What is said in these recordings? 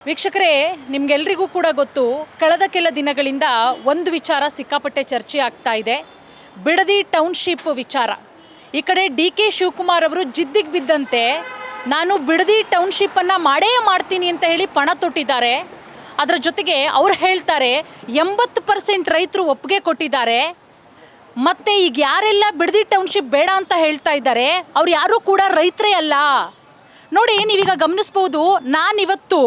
ವೀಕ್ಷಕರೇ, ನಿಮಗೆಲ್ಲರಿಗೂ ಕೂಡ ಗೊತ್ತು, ಕಳೆದ ಕೆಲ ದಿನಗಳಿಂದ ಒಂದು ವಿಚಾರ ಸಿಕ್ಕಾಪಟ್ಟೆ ಚರ್ಚೆ ಆಗ್ತಾ ಇದೆ. ಬಿಡದಿ ಟೌನ್ಶಿಪ್ ವಿಚಾರ. ಈ ಕಡೆ ಡಿ.ಕೆ. ಶಿವಕುಮಾರ್ ಅವರು ಜಿದ್ದಿಗೆ ಬಿದ್ದಂತೆ ನಾನು ಬಿಡದಿ ಟೌನ್ಶಿಪ್ಪನ್ನು ಮಾಡೇ ಮಾಡ್ತೀನಿ ಅಂತ ಹೇಳಿ ಪಣ ತೊಟ್ಟಿದ್ದಾರೆ. ಅದರ ಜೊತೆಗೆ ಅವ್ರು ಹೇಳ್ತಾರೆ 80% ರೈತರು ಒಪ್ಪಿಗೆ ಕೊಟ್ಟಿದ್ದಾರೆ. ಮತ್ತು ಈಗ ಯಾರೆಲ್ಲ ಬಿಡದಿ ಟೌನ್ಶಿಪ್ ಬೇಡ ಅಂತ ಹೇಳ್ತಾ ಇದ್ದಾರೆ ಅವ್ರು ಯಾರೂ ಕೂಡ ರೈತರೇ ಅಲ್ಲ. ನೋಡಿ, ನೀವೀಗ ಗಮನಿಸ್ಬೋದು, ನಾನಿವತ್ತು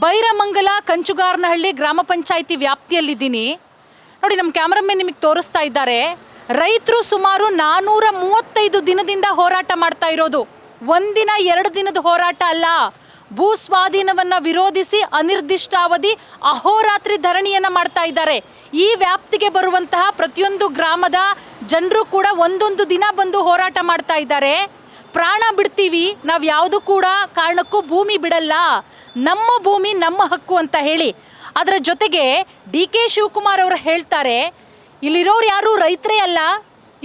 ಬೈರಮಂಗಲ ಕಂಚುಗಾರನಹಳ್ಳಿ ಗ್ರಾಮ ಪಂಚಾಯಿತಿ ವ್ಯಾಪ್ತಿಯಲ್ಲಿದ್ದೀನಿ. ನೋಡಿ, ನಮ್ಮ ಕ್ಯಾಮ್ರಾಮನ್ ನಿಮಗೆ ತೋರಿಸ್ತಾ ಇದ್ದಾರೆ. ರೈತರು ಸುಮಾರು 435 ದಿನದಿಂದ ಹೋರಾಟ ಮಾಡ್ತಾ ಇರೋದು. ಒಂದಿನ 2 ದಿನದ ಹೋರಾಟ ಅಲ್ಲ. ಭೂ ಸ್ವಾಧೀನವನ್ನು ವಿರೋಧಿಸಿ ಅನಿರ್ದಿಷ್ಟಾವಧಿ ಅಹೋರಾತ್ರಿ ಧರಣಿಯನ್ನು ಮಾಡ್ತಾ ಇದ್ದಾರೆ. ಈ ವ್ಯಾಪ್ತಿಗೆ ಬರುವಂತಹ ಪ್ರತಿಯೊಂದು ಗ್ರಾಮದ ಜನರು ಕೂಡ ಒಂದೊಂದು ದಿನ ಬಂದು ಹೋರಾಟ ಮಾಡ್ತಾ ಇದ್ದಾರೆ. ಪ್ರಾಣ ಬಿಡ್ತೀವಿ, ನಾವು ಯಾವುದು ಕೂಡ ಕಾರಣಕ್ಕೂ ಭೂಮಿ ಬಿಡಲ್ಲ, ನಮ್ಮ ಭೂಮಿ ನಮ್ಮ ಹಕ್ಕು ಅಂತ ಹೇಳಿ. ಅದರ ಜೊತೆಗೆ ಡಿ.ಕೆ. ಶಿವಕುಮಾರ್ ಅವರು ಹೇಳ್ತಾರೆ, ಇಲ್ಲಿರೋರು ಯಾರು ರೈತರೇ ಅಲ್ಲ,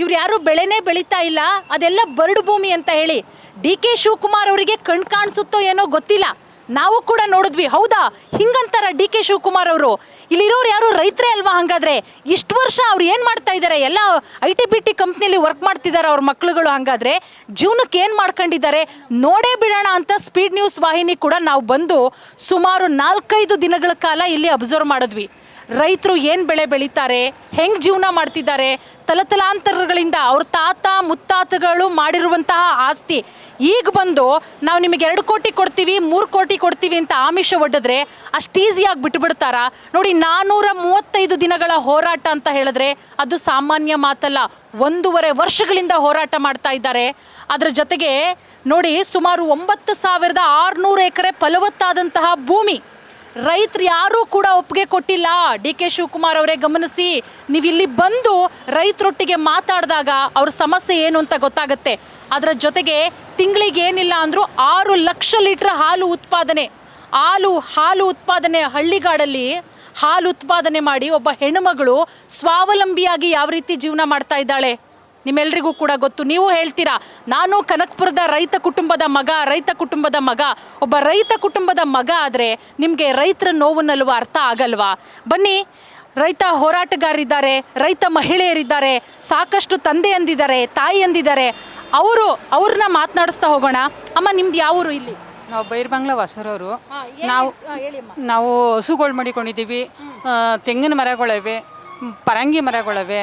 ಇವ್ರು ಯಾರು ಬೆಳೆನೇ ಬೆಳೀತಾ ಇಲ್ಲ, ಅದೆಲ್ಲ ಬರಡು ಭೂಮಿ ಅಂತ ಹೇಳಿ. ಡಿ.ಕೆ. ಶಿವಕುಮಾರ್ ಅವರಿಗೆ ಕಣ್ ಕಾಣಿಸುತ್ತೋ ಏನೋ ಗೊತ್ತಿಲ್ಲ, ನಾವು ಕೂಡ ನೋಡಿದ್ವಿ. ಹೌದಾ, ಹಿಂಗಂತಾರ ಡಿ.ಕೆ. ಶಿವಕುಮಾರ್ ಅವರು? ಇಲ್ಲಿರೋರು ಯಾರು ರೈತರೇ ಅಲ್ವಾ? ಹಾಗಾದ್ರೆ ಇಷ್ಟು ವರ್ಷ ಅವ್ರು ಏನು ಮಾಡ್ತಾ ಇದ್ದಾರೆ? ಎಲ್ಲ IT ಕಂಪ್ನಿಲಿ ವರ್ಕ್ ಮಾಡ್ತಿದ್ದಾರೆ ಅವ್ರ ಮಕ್ಳುಗಳು. ಹಾಗಾದ್ರೆ ಜೀವನಕ್ಕೆ ಏನು ಮಾಡ್ಕೊಂಡಿದ್ದಾರೆ ನೋಡೇ ಬಿಡೋಣ ಅಂತ ಸ್ಪೀಡ್ ನ್ಯೂಸ್ ವಾಹಿನಿ ಕೂಡ ನಾವು ಬಂದು ಸುಮಾರು 4-5 ದಿನಗಳ ಕಾಲ ಇಲ್ಲಿ ಅಬ್ಸರ್ವ್ ಮಾಡಿದ್ವಿ. ರೈತರು ಏನು ಬೆಳೆ ಬೆಳೀತಾರೆ, ಹೆಂಗೆ ಜೀವನ ಮಾಡ್ತಿದ್ದಾರೆ, ತಲತಲಾಂತರಗಳಿಂದ ಅವ್ರ ತಾತ ಮುತ್ತಾತಗಳು ಮಾಡಿರುವಂತಹ ಆಸ್ತಿ ಈಗ ಬಂದು ನಾವು ನಿಮಗೆ 2 ಕೋಟಿ ಕೊಡ್ತೀವಿ, 3 ಕೋಟಿ ಕೊಡ್ತೀವಿ ಅಂತ ಆಮಿಷ ಒಡ್ಡಿದ್ರೆ ಅಷ್ಟು ಈಸಿಯಾಗಿ ಬಿಟ್ಟುಬಿಡ್ತಾರ? ನೋಡಿ, 435 ದಿನಗಳ ಹೋರಾಟ ಅಂತ ಹೇಳಿದ್ರೆ ಅದು ಸಾಮಾನ್ಯ ಮಾತಲ್ಲ. 1.5 ವರ್ಷಗಳಿಂದ ಹೋರಾಟ ಮಾಡ್ತಾ ಇದ್ದಾರೆ. ಅದರ ಜೊತೆಗೆ ನೋಡಿ, ಸುಮಾರು 9,600 ಎಕರೆ ಫಲವತ್ತಾದಂತಹ ಭೂಮಿ ರೈತರು ಯಾರೂ ಕೂಡ ಒಪ್ಪಿಗೆ ಕೊಟ್ಟಿಲ್ಲ. ಡಿ.ಕೆ. ಶಿವಕುಮಾರ್ ಅವರೇ ಗಮನಿಸಿ, ನೀವು ಇಲ್ಲಿ ಬಂದು ರೈತರೊಟ್ಟಿಗೆ ಮಾತಾಡಿದಾಗ ಅವ್ರ ಸಮಸ್ಯೆ ಏನು ಅಂತ ಗೊತ್ತಾಗುತ್ತೆ. ಅದರ ಜೊತೆಗೆ ತಿಂಗಳಿಗೆ ಏನಿಲ್ಲ ಅಂದರೂ 6 ಲಕ್ಷ ಲೀಟ್ರ್ ಹಾಲು ಉತ್ಪಾದನೆ ಹಳ್ಳಿಗಾಡಲ್ಲಿ ಹಾಲು ಉತ್ಪಾದನೆ ಮಾಡಿ ಒಬ್ಬ ಹೆಣ್ಣುಮಗಳು ಸ್ವಾವಲಂಬಿಯಾಗಿ ಯಾವ ರೀತಿ ಜೀವನ ಮಾಡ್ತಾ ಇದ್ದಾಳೆ ನಿಮ್ಮೆಲ್ರಿಗೂ ಕೂಡ ಗೊತ್ತು. ನೀವು ಹೇಳ್ತೀರಾ, ನಾನು ಕನಕಪುರದ ರೈತ ಕುಟುಂಬದ ಮಗ. ಒಬ್ಬ ರೈತ ಕುಟುಂಬದ ಮಗ ಆದರೆ ನಿಮಗೆ ರೈತರ ನೋವನ್ನಲ್ವ ಅರ್ಥ ಆಗಲ್ವಾ? ಬನ್ನಿ, ರೈತ ಹೋರಾಟಗಾರರಿದ್ದಾರೆ, ರೈತ ಮಹಿಳೆಯರಿದ್ದಾರೆ, ಸಾಕಷ್ಟು ತಂದೆ ಅಂದಿದ್ದಾರೆ, ತಾಯಿ ಅಂದಿದ್ದಾರೆ. ಅವ್ರನ್ನ ಮಾತನಾಡಿಸ್ತಾ ಹೋಗೋಣ. ಅಮ್ಮ, ನಿಮ್ದು ಯಾವ ಊರು? ಇಲ್ಲಿ ನಾವು ಬೈರಮಂಗಲ ಹೊಸರವರು. ನಾವು ಹಸುಗಳು ಮಡಿಕೊಂಡಿದ್ದೀವಿ, ತೆಂಗಿನ ಮರಗಳಿವೆ, ಪರಂಗಿ ಮರಗಳಿವೆ,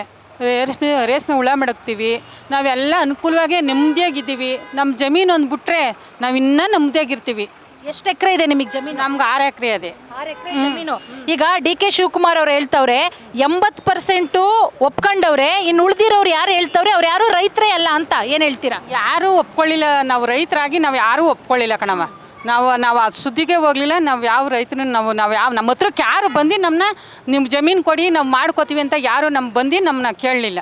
ರೇಷ್ಮೆ ಹುಳ ಮಡಗ್ತೀವಿ. ನಾವೆಲ್ಲ ಅನುಕೂಲವಾಗಿ ನೆಮ್ಮದಿಯಾಗಿದ್ದೀವಿ. ನಮ್ಮ ಜಮೀನು ಒಂದು ಬಿಟ್ರೆ ನಾವು ಇನ್ನೂ ನೆಮ್ಮದಿಯಾಗಿರ್ತೀವಿ. ಎಷ್ಟು ಎಕರೆ ಇದೆ ನಿಮಗೆ ಜಮೀನು? ನಮ್ಗೆ 6 ಎಕರೆ ಇದೆ. 6 ಎಕರೆ ಜಮೀನು. ಈಗ ಡಿ.ಕೆ. ಶಿವಕುಮಾರ್ ಅವ್ರು ಹೇಳ್ತವ್ರೆ 80% ಒಪ್ಕೊಂಡವ್ರೆ, ಇನ್ನು ಉಳಿದಿರೋರು ಯಾರು ಹೇಳ್ತವ್ರೆ ಅವ್ರು ಯಾರು ರೈತರೇ ಅಲ್ಲ ಅಂತ. ಏನು ಹೇಳ್ತೀರಾ? ಯಾರೂ ಒಪ್ಕೊಳ್ಳಿಲ್ಲ. ನಾವು ರೈತರಾಗಿ ನಾವು ಯಾರೂ ಒಪ್ಕೊಳ್ಳಿಲ್ಲ ಕಣವ. ನಾವು ಆ ಸುದ್ದಿಗೆ ಹೋಗಲಿಲ್ಲ. ನಾವು ಯಾವ ರೈತರು ನಮ್ಮ ಹತ್ರಕ್ಕೆ ಯಾರು ಬಂದು ನಿಮ್ಮ ಜಮೀನು ಕೊಡಿ, ನಾವು ಮಾಡ್ಕೋತೀವಿ ಅಂತ ಯಾರು ಬಂದು ನಮ್ಮನ್ನ ಕೇಳಲಿಲ್ಲ.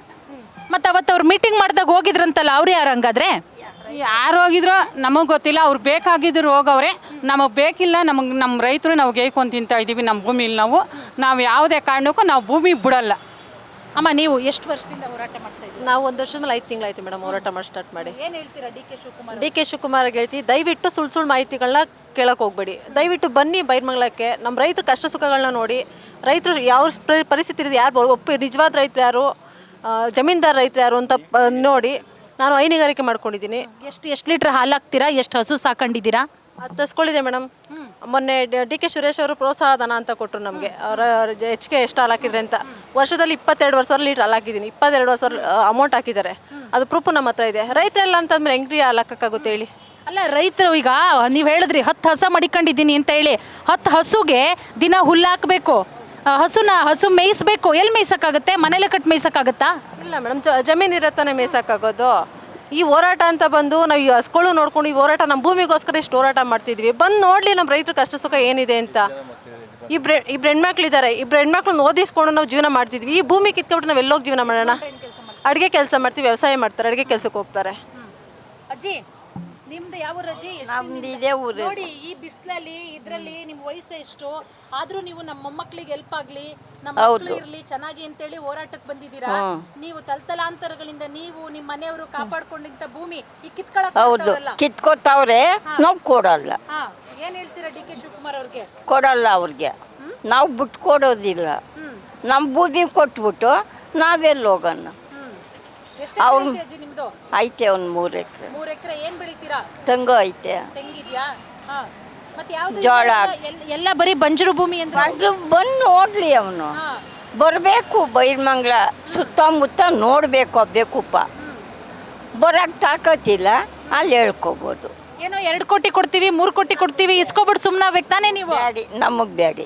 ಮತ್ತು ಅವತ್ತು ಅವ್ರು ಮೀಟಿಂಗ್ ಮಾಡಿದಾಗ ಹೋಗಿದ್ರಂತಲ್ಲ, ಅವ್ರು ಯಾರು ಹಂಗಾದ್ರೆ? ಯಾರು ಹೋಗಿದ್ರೋ ನಮಗೆ ಗೊತ್ತಿಲ್ಲ. ಅವ್ರು ಬೇಕಾಗಿದ್ರು ಹೋಗವ್ರೆ, ನಮಗೆ ಬೇಕಿಲ್ಲ. ನಮ್ಮ ರೈತರು ನಾವು ಗೇಯ್ಕೊಂಡು ತಿಂತಾ ಇದ್ದೀವಿ ನಮ್ಮ ಭೂಮಿಲಿ. ನಾವು ಯಾವುದೇ ಕಾರಣಕ್ಕೂ ನಾವು ಭೂಮಿ ಬಿಡಲ್ಲ. ಅಮ್ಮ, ನೀವು ಎಷ್ಟು ವರ್ಷದಿಂದ ಹೋರಾಟ ಮಾಡ್ತಾ ಇದ್ದೀವಿ? ನಾವು 1 ವರ್ಷದ ಮೇಲೆ 5 ತಿಂಗಳಾಯ್ತು ಮೇಡಮ್ ಹೋರಾಟ ಮಾಡಿ ಸ್ಟಾರ್ಟ್ ಮಾಡಿ. ಏನು ಹೇಳ್ತೀರಾ ಡಿ.ಕೆ. ಶಿವಕುಮಾರ್ ಹೇಳ್ತೀವಿ, ದಯವಿಟ್ಟು ಸುಳ್ಳು ಮಾಹಿತಿಗಳನ್ನ ಕೇಳಕ್ಕೆ ಹೋಗ್ಬೇಡಿ. ದಯವಿಟ್ಟು ಬನ್ನಿ ಬೈರಮಂಗಲಕ್ಕೆ, ನಮ್ಮ ರೈತರ ಕಷ್ಟ ಸುಖಗಳನ್ನ ನೋಡಿ. ರೈತರು ಯಾವ ಪರಿಸ್ಥಿತಿ ಇದೆ, ಯಾರು ನಿಜವಾದ ರೈತರು ಯಾರು, ಜಮೀನ್ದಾರ್ ರೈತರು ಯಾರು ಅಂತ ನೋಡಿ. ನಾನು ಹೈನುಗಾರಿಕೆ ಮಾಡ್ಕೊಂಡಿದ್ದೀನಿ. ಎಷ್ಟು ಲೀಟ್ರ್ ಹಾಲು ಹಾಕ್ತೀರಾ? ಎಷ್ಟು ಹಸು ಸಾಕೊಂಡಿದ್ದೀರಾ? 10 ಹಸುಗಳಿದೆ ಮೇಡಮ್. ಮೊನ್ನೆ ಡಿ.ಕೆ. ಸುರೇಶ್ ಅವರು ಪ್ರೋತ್ಸಾಹ ಧನ ಅಂತ ಕೊಟ್ಟರು ನಮಗೆ. ಅವರ ಹೆಚ್ಚಿಗೆ ಎಷ್ಟು ಹಾಲು ಹಾಕಿದ್ರೆ ಅಂತ. ವರ್ಷದಲ್ಲಿ 22,000 ಲೀಟ್ರ್ ಹಾಲು ಹಾಕಿದ್ದೀನಿ. 22,000 ಅಮೌಂಟ್ ಹಾಕಿದ್ದಾರೆ. ಅದು ಪ್ರೂಫ್ ನಮ್ಮ ಹತ್ರ ಇದೆ. ರೈತರೆಲ್ಲ ಅಂತಂದ್ಮೇಲೆ ಹೆಂಗ್ರಿ ಹಾಲು ಹಾಕೋಕ್ಕಾಗುತ್ತೆ ಹೇಳಿ? ಅಲ್ಲ, ರೈತರು ಈಗ ನೀವು ಹೇಳಿದ್ರಿ 10 ಹಸ ಮಡಿಕೊಂಡಿದ್ದೀನಿ ಅಂತ ಹೇಳಿ. 10 ಹಸುಗೆ ದಿನ ಹುಲ್ಲು ಹಾಕಬೇಕು, ಹಸು ಮೇಯಿಸ್ಬೇಕು. ಎಲ್ಲಿ ಮೇಯ್ಸೋಕ್ಕಾಗುತ್ತೆ? ಮನೇಲೆ ಕಟ್ಟು ಮೇಯ್ಸೋಕ್ಕಾಗತ್ತಾ? ಇಲ್ಲ ಮೇಡಮ್, ಜಮೀನು ಇರತ್ತಾನೆ ಮೇಯ್ಸೋಕ್ಕಾಗೋದು. ಈ ಹೋರಾಟ ಅಂತ ಬಂದು ನಾವು ಈ ಹಸ್ಗಳು ನೋಡ್ಕೊಂಡು ಈ ಹೋರಾಟ ನಮ್ಮ ಭೂಮಿಗೋಸ್ಕರ ಇಷ್ಟು ಹೋರಾಟ ಮಾಡ್ತಿದ್ವಿ. ಬಂದು ನೋಡಲಿ ನಮ್ಮ ರೈತರ ಕಷ್ಟ ಸುಖ ಏನಿದೆ ಅಂತ. ಇಬ್ರು ಹೆಣ್ಮಕ್ಳಿದ್ದಾರೆ, ಇಬ್ರು ಹೆಣ್ಮಕ್ಳನ್ನ ಓದಿಸ್ಕೊಂಡು ನಾವು ಜೀವನ ಮಾಡ್ತಿದ್ವಿ. ಈ ಭೂಮಿ ಕಿತ್ಕೊಬಿಟ್ಟು ನಾವು ಎಲ್ಲೋಗಿ ಜೀವನ ಮಾಡೋಣ? ಅಡುಗೆ ಕೆಲಸ ಮಾಡ್ತೀವಿ, ವ್ಯವಸಾಯ ಮಾಡ್ತಾರೆ, ಅಡುಗೆ ಕೆಲಸಕ್ಕೆ ಹೋಗ್ತಾರೆ. ಅಜ್ಜಿ, ನಿಮ್ದು ಯಾವ ರಜೆ? ನಮ್ದು ಇದೇ ಊರು. ನೋಡಿ ಈ ಬಿಸಿಲಲ್ಲಿ ಇದ್ರಲ್ಲಿ ನಿಮ್ ವಯಸ್ಸು ಎಷ್ಟು ಆದ್ರೂ ನೀವು ನಮ್ಮ ಮೊಮ್ಮಕ್ಳಿಗೆ ಹೆಲ್ಪ್ ಆಗ್ಲಿ, ನಮ್ಮ ಮಕ್ಕಳು ಇರ್ಲಿ ಚೆನ್ನಾಗಿ ಅಂತೇಳಿ ಹೋರಾಟಕ್ಕೆ ಬಂದಿದ್ದೀರಾ. ನೀವು ತಲತಲಾಂತರಗಳಿಂದ ನೀವು ನಿಮ್ಮ ಮನೆಯವರು ಕಾಪಾಡ್ಕೊಂಡಿಂತ ಭೂಮಿ ಈ ಹೌದು, ಕಿತ್ಕೋತಾವ್ರೆ, ನಾವು ಕೊಡಲ್ಲ. ಏನ್ ಹೇಳ್ತೀರಾ ಡಿ ಕೆ ಶಿವಕುಮಾರ್ ಅವ್ರಿಗೆ? ಕೊಡಲ್ಲ ಅವ್ರಿಗೆ, ನಾವು ಬಿಟ್ಟು ಕೊಡೋದಿಲ್ಲ. ನಮ್ಮ ಭೂಮಿ ಕೊಟ್ಬಿಟ್ಟು ನಾವೆಲ್ಲಿ ಹೋಗೋಣ? ಅವ್ರು ನಿಮ್ದು ಐತೆ ಒಂದು 3 ಎಕರೆ. 3 ಎಕರೆ ಏನ್ ಬೆಳಿತೀರಾ? ತೆಂಗು ಐತೆ, ತೆಂಗಿದ್ಯಾ? ಮತ್ತೆ ಯಾವ್ದು ಜೋಳ. ಎಲ್ಲ ಬರೀ ಬಂಜರು ಭೂಮಿ ಅಂದ್ರೆ ಬಂದು ನೋಡ್ಲಿ, ಅವನು ಬರಬೇಕು. ಬೈರ್ಮಂಗ್ಲ ಸುತ್ತಮುತ್ತ ನೋಡಬೇಕು. ಬೇಕುಪ್ಪ ಬರಕ್ಕೆ ತಾಕತ್ತಿಲ್ಲ, ಅಲ್ಲಿ ಹೇಳ್ಕೊಬೋದು. ಏನೋ 2 ಕೋಟಿ ಕೊಡ್ತೀವಿ 3 ಕೋಟಿ ಕೊಡ್ತೀವಿ ಇಸ್ಕೊಬಿಟ್ಟು ಸುಮ್ಮನಾಗಬೇಕು ತಾನೇ ನೀವು? ಬ್ಯಾಡಿ, ನಮಗೆ ಬ್ಯಾಡಿ.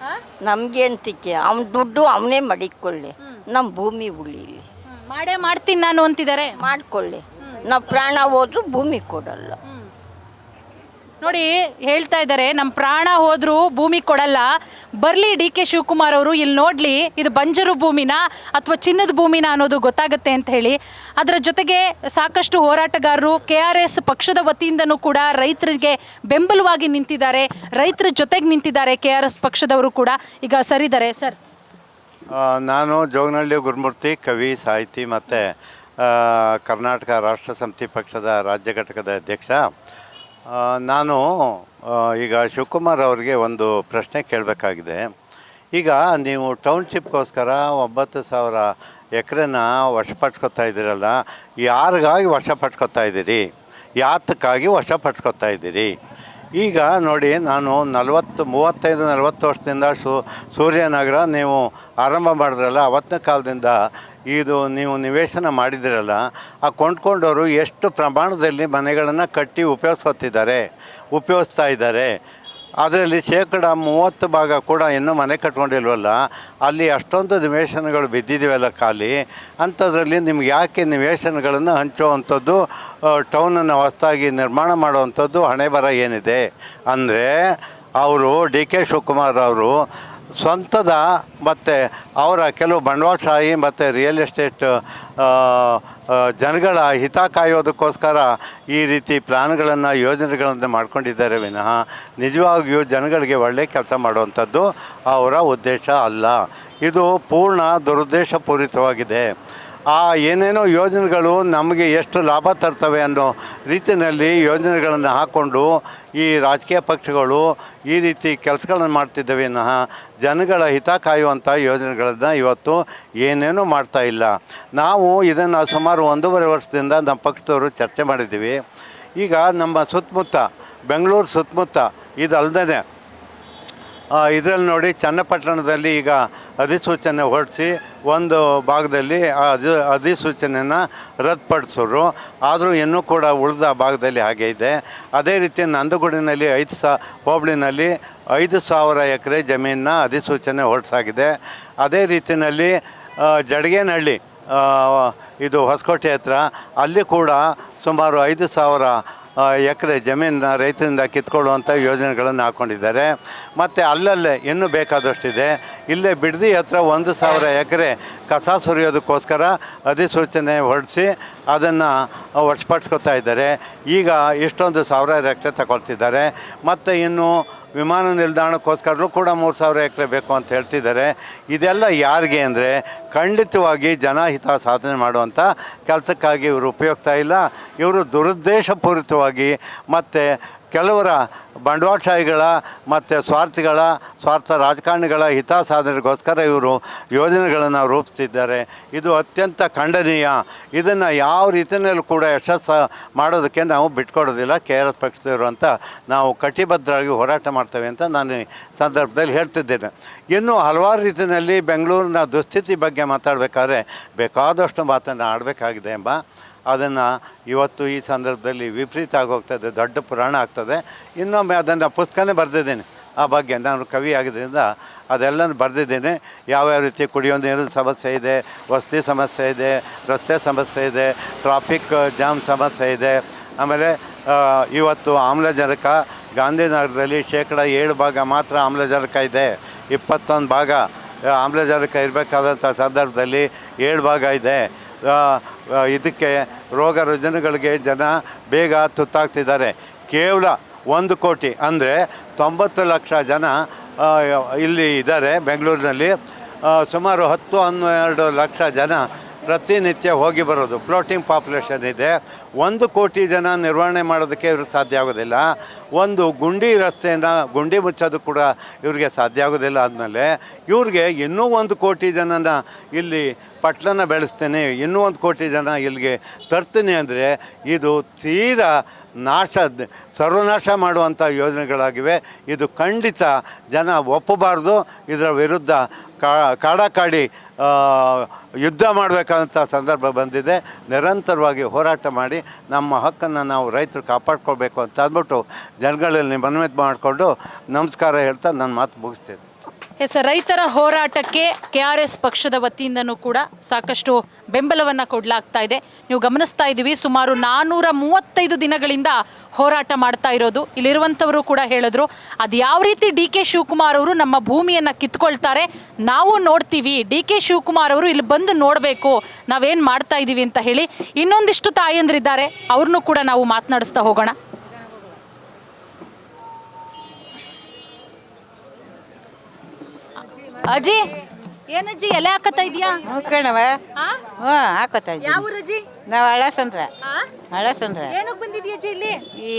ನಮ್ಗೇಂತಿಕೆ ಅವನ ದುಡ್ಡು ಅವನೇ ಮಡಿಕೊಳ್ಳಿ, ನಮ್ಮ ಭೂಮಿ ಉಳಿಲಿ. ಮಾಡೇ ಮಾಡ್ತೀನಿ ನಾನು ಅಂತಿದ್ದಾರೆ. ಮಾಡ್ಕೊಳ್ಳಿ, ನಾವು ಪ್ರಾಣ ಹೋದ್ರೂ ಭೂಮಿ ಕೊಡಲ್ಲ. ನೋಡಿ ಹೇಳ್ತಾ ಇದ್ದಾರೆ, ನಮ್ಮ ಪ್ರಾಣ ಹೋದ್ರೂ ಭೂಮಿ ಕೊಡಲ್ಲ. ಬರ್ಲಿ ಡಿ ಕೆ ಶಿವಕುಮಾರ್ ಅವರು ಇಲ್ಲಿ ನೋಡ್ಲಿ, ಇದು ಬಂಜರು ಭೂಮಿನ ಅಥವಾ ಚಿನ್ನದ ಭೂಮಿನ ಅನ್ನೋದು ಗೊತ್ತಾಗುತ್ತೆ ಅಂತ ಹೇಳಿ. ಅದರ ಜೊತೆಗೆ ಸಾಕಷ್ಟು ಹೋರಾಟಗಾರರು KRS ಪಕ್ಷದ ವತಿಯಿಂದನೂ ಕೂಡ ರೈತರಿಗೆ ಬೆಂಬಲವಾಗಿ ನಿಂತಿದ್ದಾರೆ, ರೈತರ ಜೊತೆಗೆ ನಿಂತಿದ್ದಾರೆ KRS ಪಕ್ಷದವರು ಕೂಡ. ಈಗ ಸರಿದ್ದಾರೆ ಸರ್. ನಾನು ಜೋಗನಹಳ್ಳಿ ಗುರುಮೂರ್ತಿ, ಕವಿ, ಸಾಹಿತಿ ಮತ್ತು ಕರ್ನಾಟಕ ರಾಷ್ಟ್ರ ಸಮಿತಿ ಪಕ್ಷದ ರಾಜ್ಯ ಘಟಕದ ಅಧ್ಯಕ್ಷ. ನಾನು ಈಗ ಶಿವಕುಮಾರ್ ಅವರಿಗೆ ಒಂದು ಪ್ರಶ್ನೆ ಕೇಳಬೇಕಾಗಿದೆ. ಈಗ ನೀವು ಟೌನ್ಶಿಪ್ಗೋಸ್ಕರ 9,000 ಎಕರೆನ ವಶಪಡಿಸ್ಕೊತಾ ಇದ್ದೀರಲ್ಲ, ಯಾರಿಗಾಗಿ ವಶಪಡಿಸ್ಕೊತಾ ಇದ್ದೀರಿ? ಯಾತಕ್ಕಾಗಿ ವಶಪಡಿಸ್ಕೊತಾ ಇದ್ದೀರಿ? ಈಗ ನೋಡಿ, ನಾನು 35-40 ವರ್ಷದಿಂದ ಸೂರ್ಯನಗರ ನೀವು ಆರಂಭ ಮಾಡಿದ್ರಲ್ಲ, ಅವತ್ತಿನ ಕಾಲದಿಂದ ಇದು ನೀವು ನಿವೇಶನ ಮಾಡಿದಿರಲ್ಲ, ಆ ಕೊಂಡ್ಕೊಂಡವರು ಎಷ್ಟು ಪ್ರಮಾಣದಲ್ಲಿ ಮನೆಗಳನ್ನು ಕಟ್ಟಿ ಉಪಯೋಗಿಸ್ತಾ ಇದ್ದಾರೆ. ಅದರಲ್ಲಿ 30% ಕೂಡ ಇನ್ನೂ ಮನೆ ಕಟ್ಕೊಂಡಿಲ್ವಲ್ಲ, ಅಲ್ಲಿ ಅಷ್ಟೊಂದು ನಿವೇಶನಗಳು ಬಿದ್ದಿದ್ದೀವಲ್ಲ ಖಾಲಿ. ಅಂಥದ್ರಲ್ಲಿ ನಿಮ್ಗೆ ಯಾಕೆ ನಿವೇಶನಗಳನ್ನು ಹಂಚುವಂಥದ್ದು, ಟೌನನ್ನು ಹೊಸದಾಗಿ ನಿರ್ಮಾಣ ಮಾಡುವಂಥದ್ದು ಹಣೆ ಬರ ಏನಿದೆ ಅಂದರೆ, ಅವರು ಡಿ ಕೆ ಶಿವಕುಮಾರ್ ಅವರು ಸ್ವಂತದ ಮತ್ತು ಅವರ ಕೆಲವು ಬಂಡವಾಳಶಾಹಿ ಮತ್ತು ರಿಯಲ್ ಎಸ್ಟೇಟ್ ಜನಗಳ ಹಿತ ಕಾಯೋದಕ್ಕೋಸ್ಕರ ಈ ರೀತಿ ಪ್ಲ್ಯಾನ್ಗಳನ್ನು ಯೋಜನೆಗಳನ್ನು ಮಾಡ್ಕೊಂಡಿದ್ದಾರೆ ವಿನಃ ನಿಜವಾಗಿಯೂ ಜನಗಳಿಗೆ ಒಳ್ಳೆಯ ಕೆಲಸ ಮಾಡುವಂಥದ್ದು ಅವರ ಉದ್ದೇಶ ಅಲ್ಲ. ಇದು ಪೂರ್ಣ ದುರುದ್ದೇಶಪೂರಿತವಾಗಿದೆ. ಆ ಏನೇನೋ ಯೋಜನೆಗಳು ನಮಗೆ ಎಷ್ಟು ಲಾಭ ತರ್ತವೆ ಅನ್ನೋ ರೀತಿಯಲ್ಲಿ ಯೋಜನೆಗಳನ್ನು ಹಾಕ್ಕೊಂಡು ಈ ರಾಜಕೀಯ ಪಕ್ಷಗಳು ಈ ರೀತಿ ಕೆಲಸಗಳನ್ನು ಮಾಡ್ತಿದ್ದಾವೆ ವಿನಃ ಜನಗಳ ಹಿತ ಕಾಯುವಂಥ ಯೋಜನೆಗಳನ್ನು ಇವತ್ತು ಏನೇನೂ ಮಾಡ್ತಾ ಇಲ್ಲ. ನಾವು ಇದನ್ನು ಸುಮಾರು 1.5 ವರ್ಷದಿಂದ ನಮ್ಮ ಪಕ್ಷದವರು ಚರ್ಚೆ ಮಾಡಿದ್ದೀವಿ. ಈಗ ನಮ್ಮ ಸುತ್ತಮುತ್ತ, ಬೆಂಗಳೂರು ಸುತ್ತಮುತ್ತ ಇದಲ್ಲದೇ ಇದರಲ್ಲಿ ನೋಡಿ, ಚನ್ನಪಟ್ಟಣದಲ್ಲಿ ಈಗ ಅಧಿಸೂಚನೆ ಹೊರಡಿಸಿ ಒಂದು ಭಾಗದಲ್ಲಿ ಅಧಿಸೂಚನೆಯನ್ನು ರದ್ದುಪಡಿಸೋರು, ಆದರೂ ಇನ್ನೂ ಕೂಡ ಉಳಿದ ಭಾಗದಲ್ಲಿ ಹಾಗೆ ಇದೆ. ಅದೇ ರೀತಿ ನಂದಗೂಡಿನಲ್ಲಿ ಹೋಬಳಿನಲ್ಲಿ 5,000 ಎಕರೆ ಜಮೀನನ್ನ ಅಧಿಸೂಚನೆ ಹೊರಡಿಸಾಗಿದೆ. ಅದೇ ರೀತಿಯಲ್ಲಿ ಜಡಗೇನಹಳ್ಳಿ, ಇದು ಹೊಸಕೋಟೆ ಹತ್ರ, ಅಲ್ಲಿ ಕೂಡ ಸುಮಾರು 5,000 ಎಕರೆ ಜಮೀನನ್ನ ರೈತರಿಂದ ಕಿತ್ಕೊಳ್ಳುವಂಥ ಯೋಜನೆಗಳನ್ನು ಹಾಕ್ಕೊಂಡಿದ್ದಾರೆ. ಮತ್ತು ಅಲ್ಲಲ್ಲೇ ಇನ್ನೂ ಬೇಕಾದಷ್ಟಿದೆ. ಇಲ್ಲೇ ಬಿಡದಿ ಹತ್ರ 1,000 ಎಕರೆ ಕಸ ಸುರಿಯೋದಕ್ಕೋಸ್ಕರ ಅಧಿಸೂಚನೆ ಹೊರಡಿಸಿ ಅದನ್ನು ವಶಪಡಿಸ್ಕೊತಾ ಇದ್ದಾರೆ. ಈಗ ಇಷ್ಟೊಂದು 1,000 ಎಕರೆ ತಗೊಳ್ತಿದ್ದಾರೆ. ಮತ್ತು ಇನ್ನು ವಿಮಾನ ನಿಲ್ದಾಣಕ್ಕೋಸ್ಕರಲೂ ಕೂಡ 3,000 ಎಕರೆ ಬೇಕು ಅಂತ ಹೇಳ್ತಿದ್ದಾರೆ. ಇದೆಲ್ಲ ಯಾರಿಗೆ ಅಂದರೆ, ಖಂಡಿತವಾಗಿ ಜನಹಿತ ಸಾಧನೆ ಮಾಡುವಂಥ ಕೆಲಸಕ್ಕಾಗಿ ಇವರು ಉಪಯುಕ್ತ ಇಲ್ಲ. ಇವರು ದುರುದ್ದೇಶಪೂರಿತವಾಗಿ ಮತ್ತು ಕೆಲವರ ಬಂಡವಾಳಶಾಹಿಗಳ ಮತ್ತು ಸ್ವಾರ್ಥ ರಾಜಕಾರಣಿಗಳ ಹಿತ ಸಾಧನೆಗೋಸ್ಕರ ಇವರು ಯೋಜನೆಗಳನ್ನು ರೂಪಿಸ್ತಿದ್ದಾರೆ. ಇದು ಅತ್ಯಂತ ಖಂಡನೀಯ. ಇದನ್ನು ಯಾವ ರೀತಿಯಲ್ಲೂ ಕೂಡ ಯಶಸ್ಸು ಮಾಡೋದಕ್ಕೆ ನಾವು ಬಿಟ್ಕೊಡೋದಿಲ್ಲ. KRS ಪಕ್ಷದವರು ಅಂತ ನಾವು ಕಟಿಬದ್ಧರಾಗಿ ಹೋರಾಟ ಮಾಡ್ತೇವೆ ಅಂತ ನಾನು ಈ ಸಂದರ್ಭದಲ್ಲಿ ಹೇಳ್ತಿದ್ದೇನೆ. ಇನ್ನು ಹಲವಾರು ರೀತಿಯಲ್ಲಿ ಬೆಂಗಳೂರಿನ ದುಸ್ಥಿತಿ ಬಗ್ಗೆ ಮಾತಾಡಬೇಕಾದ್ರೆ ಬೇಕಾದಷ್ಟು ಮಾತನ್ನು ಆಡಬೇಕಾಗಿದೆ ಎಂಬ ಅದನ್ನು ಇವತ್ತು ಈ ಸಂದರ್ಭದಲ್ಲಿ ವಿಪರೀತ ಆಗೋಗ್ತದೆ, ದೊಡ್ಡ ಪುರಾಣ ಆಗ್ತದೆ. ಇನ್ನೊಮ್ಮೆ ಅದನ್ನು ಪುಸ್ತಕನೇ ಬರೆದಿದ್ದೀನಿ ಆ ಬಗ್ಗೆ. ನಾನು ಕವಿ ಆಗಿದ್ದರಿಂದ ಅದೆಲ್ಲನೂ ಬರೆದಿದ್ದೀನಿ. ಯಾವ್ಯಾವ ರೀತಿ ಕುಡಿಯೋ ನೀರಿನ ಸಮಸ್ಯೆ ಇದೆ, ವಸತಿ ಸಮಸ್ಯೆ ಇದೆ, ರಸ್ತೆ ಸಮಸ್ಯೆ ಇದೆ, ಟ್ರಾಫಿಕ್ ಜಾಮ್ ಸಮಸ್ಯೆ ಇದೆ. ಆಮೇಲೆ ಇವತ್ತು ಆಮ್ಲಜನಕ ಗಾಂಧಿನಗರದಲ್ಲಿ 7% ಮಾತ್ರ ಆಮ್ಲಜನಕ ಇದೆ. 21% ಆಮ್ಲಜನಕ ಇರಬೇಕಾದಂಥ ಸಂದರ್ಭದಲ್ಲಿ 7% ಇದೆ. ಇದಕ್ಕೆ ರೋಗ ರುಜಿನಗಳಿಗೆ ಜನ ಬೇಗ ತುತ್ತಾಗ್ತಿದ್ದಾರೆ. ಕೇವಲ 1 ಕೋಟಿ ಅಂದರೆ 90 ಲಕ್ಷ ಜನ ಇಲ್ಲಿ ಇದ್ದಾರೆ ಬೆಂಗಳೂರಿನಲ್ಲಿ. ಸುಮಾರು 10-12 ಲಕ್ಷ ಜನ ಪ್ರತಿನಿತ್ಯ ಹೋಗಿ ಬರೋದು. ಫ್ಲೋಟಿಂಗ್ ಪಾಪ್ಯುಲೇಷನ್ ಇದೆ. 1 ಕೋಟಿ ಜನ ನಿರ್ವಹಣೆ ಮಾಡೋದಕ್ಕೆ ಇವ್ರಿಗೆ ಸಾಧ್ಯ ಆಗೋದಿಲ್ಲ. ಒಂದು ಗುಂಡಿ ರಸ್ತೆಯನ್ನು ಗುಂಡಿ ಮುಚ್ಚೋದು ಕೂಡ ಇವ್ರಿಗೆ ಸಾಧ್ಯ ಆಗೋದಿಲ್ಲ. ಆದಮೇಲೆ ಇವ್ರಿಗೆ ಇನ್ನೂ 1 ಕೋಟಿ ಜನನ ಇಲ್ಲಿ ಪಟ್ಲನ ಬೆಳೆಸ್ತೇನೆ, ಇನ್ನೂ 1 ಕೋಟಿ ಜನ ಇಲ್ಲಿಗೆ ತರ್ತೀನಿ ಅಂದರೆ ಇದು ತೀರಾ ಸರ್ವನಾಶ ಮಾಡುವಂಥ ಯೋಜನೆಗಳಾಗಿವೆ. ಇದು ಖಂಡಿತ ಜನ ಒಪ್ಪಬಾರ್ದು. ಇದರ ವಿರುದ್ಧ ಕಾಡಾಕಾಡಿ ಯುದ್ಧ ಮಾಡಬೇಕಂತ ಸಂದರ್ಭ ಬಂದಿದೆ. ನಿರಂತರವಾಗಿ ಹೋರಾಟ ಮಾಡಿ ನಮ್ಮ ಹಕ್ಕನ್ನು ನಾವು ರೈತರು ಕಾಪಾಡ್ಕೊಳ್ಬೇಕು ಅಂತ ಅಂದ್ಬಿಟ್ಟು ಜನಗಳಲ್ಲಿ ಮನವಿ ಮಾಡಿಕೊಂಡು ನಮಸ್ಕಾರ ಹೇಳ್ತಾ ನನ್ನ ಮಾತು ಮುಗಿಸ್ತೇನೆ. ಎಸ್, ರೈತರ ಹೋರಾಟಕ್ಕೆ KRS ಪಕ್ಷದ ವತಿಯಿಂದನೂ ಕೂಡ ಸಾಕಷ್ಟು ಬೆಂಬಲವನ್ನು ಕೊಡಲಾಗ್ತಾ ಇದೆ. ನೀವು ಗಮನಿಸ್ತಾ ಇದ್ದೀವಿ, ಸುಮಾರು 435 ದಿನಗಳಿಂದ ಹೋರಾಟ ಮಾಡ್ತಾ ಇರೋದು. ಇಲ್ಲಿರುವಂಥವರು ಕೂಡ ಹೇಳಿದ್ರು, ಅದು ಯಾವ ರೀತಿ DK ಶಿವಕುಮಾರ್ ಅವರು ನಮ್ಮ ಭೂಮಿಯನ್ನು ಕಿತ್ಕೊಳ್ತಾರೆ ನಾವು ನೋಡ್ತೀವಿ, DK ಶಿವಕುಮಾರ್ ಅವರು ಇಲ್ಲಿ ಬಂದು ನೋಡಬೇಕು ನಾವೇನು ಮಾಡ್ತಾ ಇದ್ದೀವಿ ಅಂತ ಹೇಳಿ. ಇನ್ನೊಂದಿಷ್ಟು ತಾಯಂದ್ರಿದ್ದಾರೆ, ಅವ್ರನ್ನೂ ಕೂಡ ನಾವು ಮಾತನಾಡಿಸ್ತಾ ಹೋಗೋಣ. ಅಜ್ಜಿ, ಏನಜ್ಜಿ ಎಲೆ ಹಾಕತ್ತಾ ಇದೆಯಾ? ಕಣವ ಹಾಕೋತಾ ಇದ್ದೀವಿ. ಯಾವ ಊರಜ್ಜಿ? ನಾವು ಹಳಸಂದ್ರ. ಏನಕ್ಕೆ ಬಂದಿದ್ಯಾ ಅಜ್ಜಿ ಇಲ್ಲಿ? ಈ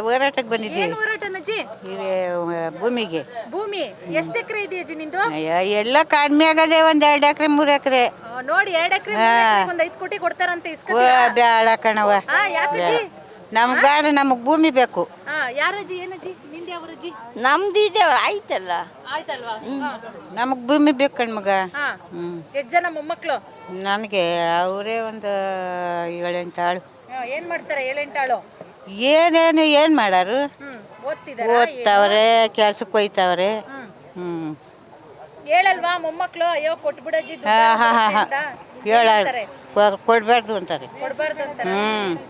ಹೋರಾಟಕ್ಕೆ ಬಂದಿದ್ದೀವಿ. ಏನು ಹೋರಾಟನಜ್ಜಿ? ಭೂಮಿಗೆ. ಭೂಮಿ ಎಷ್ಟು ಎಕರೆ ಇದೆ ಅಜ್ಜಿ ನಿಂದು? ಎಲ್ಲ ಕಡಿಮೆ ಆಗದೆ, 1-2 ಎಕರೆ 3 ಎಕರೆ. ನೋಡಿ, 2 ಎಕರೆ ಒಂದು 5 ಕೋಟಿ ಕೊಡ್ತಾರಂತೆ. ಬೇಡ ಕಣವ, ಯಾಕಜ್ಜಿ? ನಮಗೆ ಭೂಮಿ ಬೇಕು. ಯಾರಜ್ಜಿ? ಏನಜ್ಜಿ ನಿಂದು? ಯಾವ ಅಜ್ಜಿ? ನಮ್ದಿದೆ ಆಯ್ತಲ್ಲ. ಆಯ್ತಲ್ವಾ? ನಮಗೆ ಭೂಮಿ ಬೇಕು ಕಣ್ಮಗ. ಎಷ್ಟು ಜನ ಮೊಮ್ಮಕ್ಕಳು? ನನಗೆ ಅವರೇ ಒಂದು 7-8 ಆಳು. ಏನ್ ಮಾಡ್ತಾರೆ 7-8 ಆಳು? ಏನು ಮಾಡಾರು? ಓದ್ತಾವ್ರೆ, ಕೆಲ್ಸಕ್ಕೆ ಹೋಯ್ತಾವ್ರೆ. ಹೇಳಲ್ವಾ ಮೊಮ್ಮಕ್ಕಳು, ಅಯ್ಯೋ ಕೊಟ್ಬಿಡಜ್ಜಿ ಹೇಳ ಕೊಡ್ಬಾರ್ದು ಅಂತಾರೆ. ಕೊಡ್ಬಾರ್ದು ಅಂತಾರೆ.